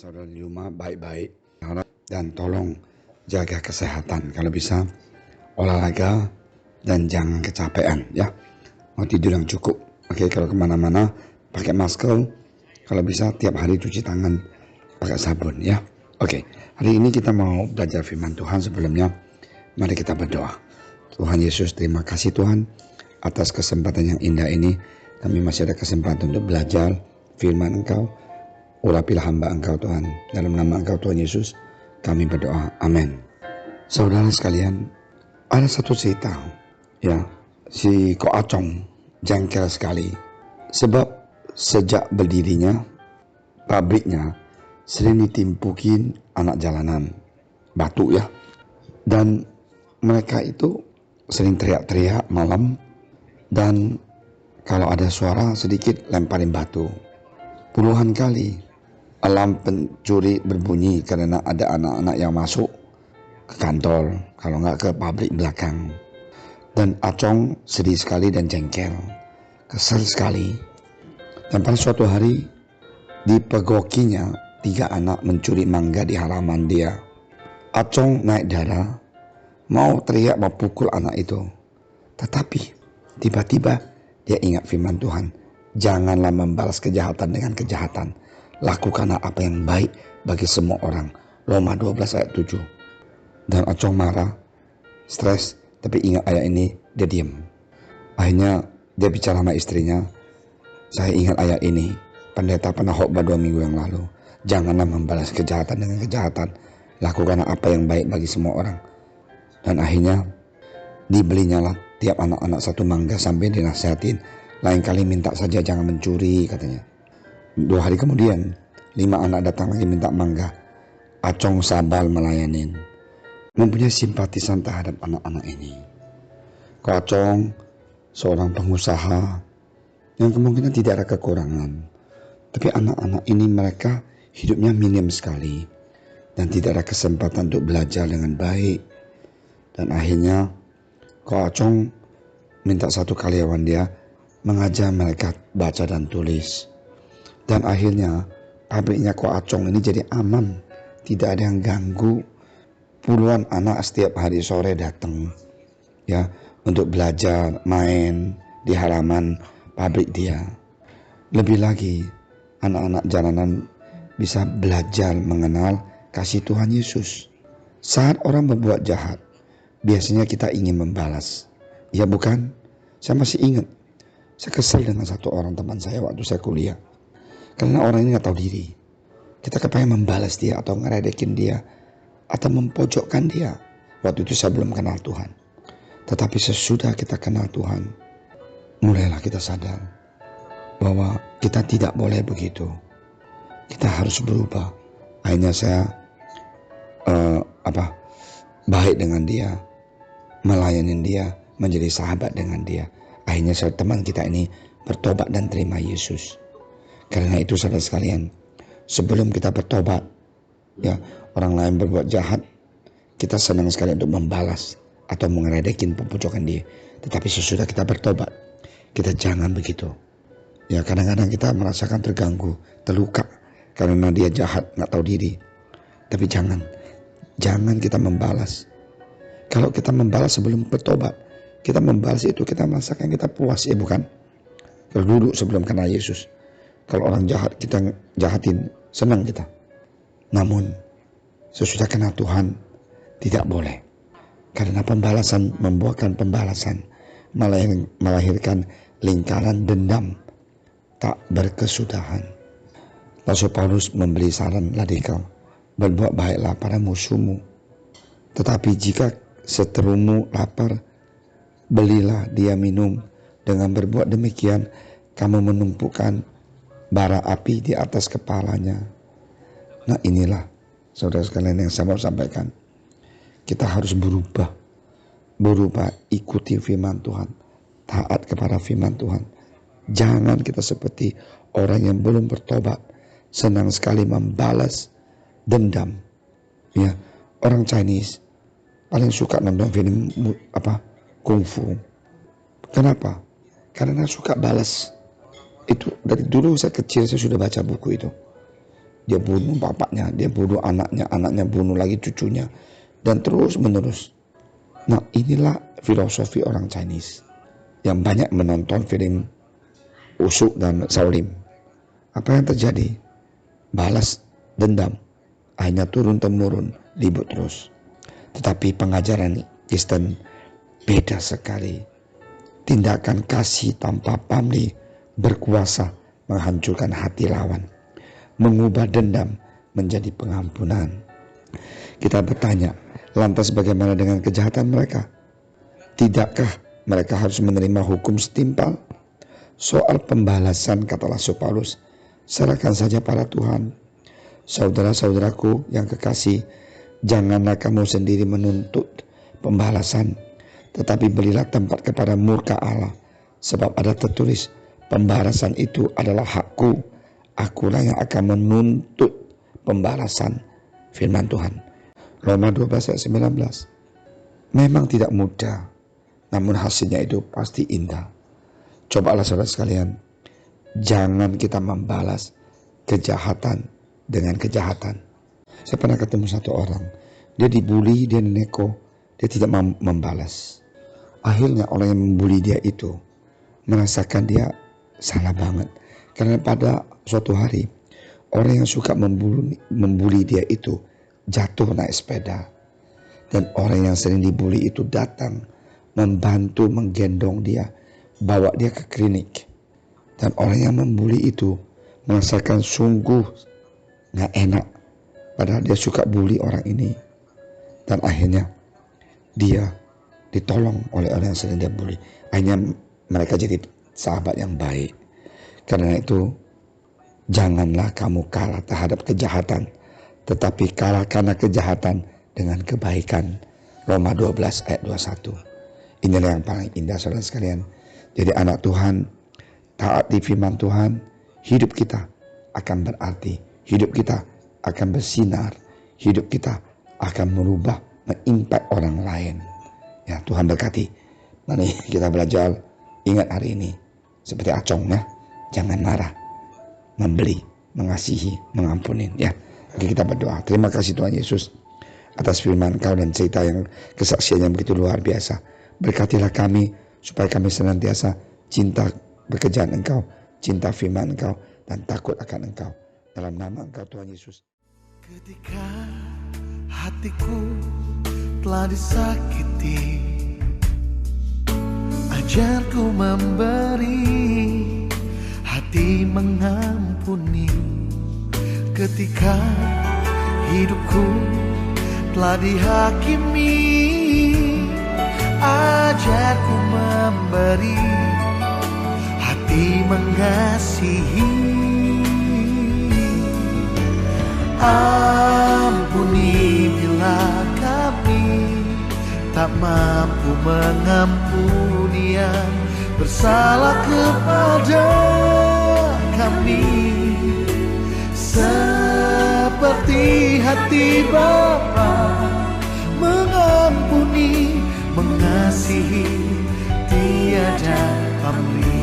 saudara di rumah baik-baik dan tolong jaga kesehatan. Kalau bisa olahraga dan jangan kecapean ya. Mau tidur yang cukup. Oke, kalau kemana-mana pakai masker. Kalau bisa tiap hari cuci tangan pakai sabun ya. Oke, hari ini kita mau belajar firman Tuhan. Sebelumnya mari kita berdoa. Tuhan Yesus, terima kasih Tuhan atas kesempatan yang indah ini. Kami masih ada kesempatan untuk belajar firman Engkau. Urapilah hamba Engkau Tuhan. Dalam nama Engkau Tuhan Yesus kami berdoa. Amin. Saudara sekalian, ada satu cerita ya, si Ko Acong jengkel sekali sebab sejak berdirinya pabriknya sering ditimpukin anak jalanan batu ya, dan mereka itu sering teriak-teriak malam, dan kalau ada suara sedikit lemparin batu. Puluhan kali alarm pencuri berbunyi karena ada anak-anak yang masuk ke kantor, kalau nggak ke pabrik belakang. Dan Acong sedih sekali dan jengkel, kesal sekali. Dan pada suatu hari dipergokinya 3 anak mencuri mangga di halaman dia. Acong naik darah, mau teriak mau pukul anak itu. Tetapi tiba-tiba dia ingat firman Tuhan, janganlah membalas kejahatan dengan kejahatan, lakukanlah apa yang baik bagi semua orang. Roma 12 ayat 7. Dan Acong marah, stres, tapi ingat ayat ini, dia diam. Akhirnya dia bicara sama istrinya, saya ingat ayat ini, pendeta pernah khotbah 2 minggu yang lalu. Janganlah membalas kejahatan dengan kejahatan, lakukanlah apa yang baik bagi semua orang. Dan akhirnya dibelinya lah tiap anak-anak 1 mangga sampai dinasihatin, lain kali minta saja jangan mencuri katanya. 2 hari kemudian 5 anak datang lagi minta mangga. Acong sabar melayanin, mempunyai simpatisan terhadap anak-anak ini. Ko Acong seorang pengusaha yang kemungkinan tidak ada kekurangan, tapi anak-anak ini mereka hidupnya minim sekali dan tidak ada kesempatan untuk belajar dengan baik. Dan akhirnya Ko Acong minta satu karyawan dia mengajar mereka baca dan tulis. Dan akhirnya pabriknya Ko Acong ini jadi aman, tidak ada yang ganggu. Puluhan anak setiap hari sore datang ya untuk belajar main di halaman pabrik dia. Lebih lagi anak-anak jalanan bisa belajar mengenal kasih Tuhan Yesus. Saat orang berbuat jahat, biasanya kita ingin membalas, ya bukan? Saya masih ingat, saya kesal dengan satu orang teman saya waktu saya kuliah. Karena orang ini gak tahu diri. Kita kepengen membalas dia atau ngeredekin dia atau mempojokkan dia. Waktu itu saya belum kenal Tuhan. Tetapi sesudah kita kenal Tuhan, mulailah kita sadar bahwa kita tidak boleh begitu. Kita harus berubah. Akhirnya saya baik dengan dia, melayani dia, menjadi sahabat dengan dia. Akhirnya teman kita ini bertobat dan terima Yesus. Karena itu saudara sekalian, sebelum kita bertobat, ya orang lain berbuat jahat, kita senang sekali untuk membalas atau mengeredekin, mempojokan dia. Tetapi sesudah kita bertobat, kita jangan begitu. Ya kadang-kadang kita merasakan terganggu, terluka karena dia jahat, nggak tahu diri. Tapi jangan kita membalas. Kalau kita membalas sebelum bertobat, kita membalas itu kita merasakan kita puas, ya bukan? Kalau dulu sebelum kenal Yesus, kalau orang jahat kita jahatin, senang kita. Namun sesudah kenal Tuhan tidak boleh. Karena pembalasan membuahkan pembalasan, melahirkan lingkaran dendam tak berkesudahan. Rasul Paulus memberi saran radikal, berbuat baiklah pada musuhmu. Tetapi jika seterumu lapar, belilah dia minum. Dengan berbuat demikian, kamu menumpukan bara api di atas kepalanya. Nah inilah saudara sekalian yang saya mau sampaikan. Kita harus berubah, ikuti firman Tuhan, taat kepada firman Tuhan. Jangan kita seperti orang yang belum bertobat, senang sekali membalas dendam. Ya, orang Chinese paling suka nonton film kungfu. Kenapa? Karena suka balas. Itu dari dulu saya kecil saya sudah baca buku itu. Dia bunuh bapaknya, dia bunuh anaknya, anaknya bunuh lagi cucunya, dan terus menerus. Nah, inilah filosofi orang Chinese yang banyak menonton film Usuk dan Shaolin. Apa yang terjadi? Balas dendam, akhirnya turun-temurun, ribut terus. Tetapi pengajaran Kristen beda sekali. Tindakan kasih tanpa pamrih berkuasa menghancurkan hati lawan, mengubah dendam menjadi pengampunan. Kita bertanya, lantas bagaimana dengan kejahatan mereka? Tidakkah mereka harus menerima hukum setimpal? Soal pembalasan, kata Rasul Paulus, serahkan saja pada Tuhan. Saudara-saudaraku yang kekasih, janganlah kamu sendiri menuntut pembalasan, tetapi berilah tempat kepada murka Allah. Sebab ada tertulis, pembalasan itu adalah hakku, akulah yang akan menuntut pembalasan. Firman Tuhan, Roma 12 ayat 19. Memang tidak mudah, namun hasilnya itu pasti indah. Cobalah saudara sekalian, jangan kita membalas kejahatan dengan kejahatan. Saya pernah ketemu satu orang, dia dibully, dia neko, dia tidak membalas. Akhirnya orang yang membuli dia itu merasakan dia salah banget. Karena pada suatu hari, orang yang suka membuli dia itu jatuh naik sepeda. Dan orang yang sering dibuli itu datang membantu menggendong dia, bawa dia ke klinik. Dan orang yang membuli itu merasakan sungguh gak enak, padahal dia suka bully orang ini. Dan akhirnya dia ditolong oleh orang yang sering dia bully. Akhirnya mereka jadi sahabat yang baik. Karena itu, janganlah kamu kalah terhadap kejahatan, tetapi kalahkanlah kejahatan dengan kebaikan. Roma 12 ayat 21. Inilah yang paling indah saudara sekalian. Jadi anak Tuhan, taat di firman Tuhan, hidup kita akan berarti, hidup kita akan bersinar, hidup kita akan merubah, mengimpact orang lain. Ya, Tuhan berkati. Mari kita belajar, ingat hari ini, seperti Acong ya, jangan marah, memberi, mengasihi, mengampuni ya. Oke, kita berdoa. Terima kasih Tuhan Yesus atas firman Kau dan cerita yang kesaksian yang begitu luar biasa. Berkatilah kami supaya kami senantiasa cinta pekerjaan Engkau, cinta firman Engkau, dan takut akan Engkau. Dalam nama Engkau Tuhan Yesus. Ketika hatiku telah disakiti, ajarku memberi, hati mengampuni. Ketika hidupku telah dihakimi, ajarku memberi, hati mengasihi. Ampuni bila kami tak mampu mengampuni yang bersalah kepada kami, seperti hati Bapa mengampuni, mengasihi, tiada pamrih.